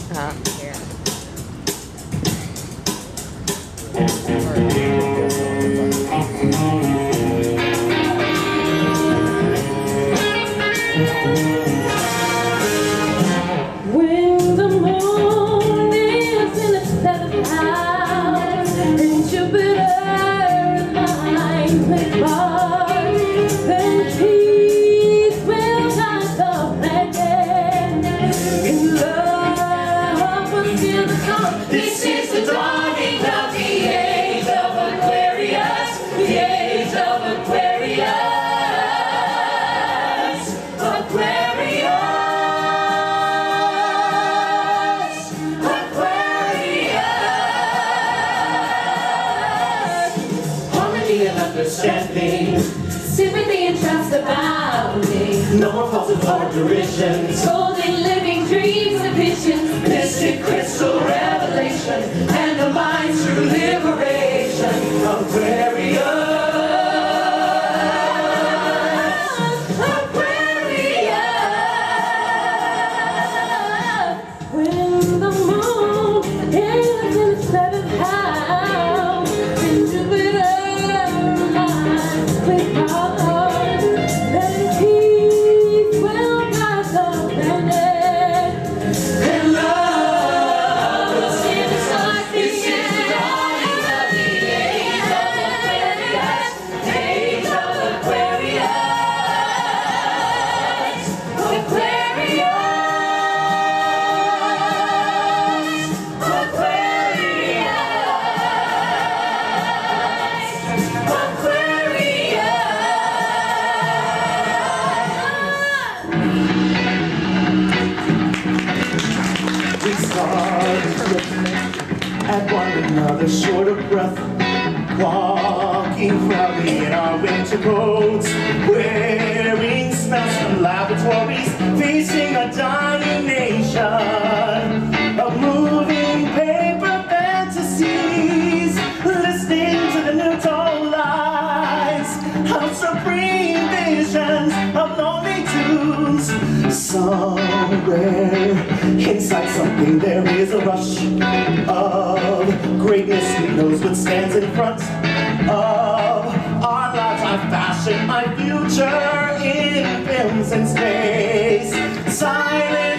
Here. When the moon is in its seventh house and Jupiter lines with Mars, then peace will guide the planet. In love will steal the sun. This is the dawning of the age of Aquarius, the age of Aquarius, Aquarius. And understanding, sympathy and trust abounding. No more false and hard derisions, golden living dreams and visions, mystic crystal revelation, and the mind's true liberation. Aquarius. When the moon is in its seventh house and Jupiter with Mars, then peace will guide the planet. And love will see the sun. This is the dawning of the age of Aquarius, age of Aquarius, Aquarius. We started looking at one another, short of breath, walking proudly in our winter coats, wearing smells from laboratories, facing a dying nation of moving paper fantasies, listening to the new tone lies of supreme visions of lonely tunes. Somewhere inside something there is a rush of greatness. Who knows what stands in front of our lives? I fashion my future in films and space. Silence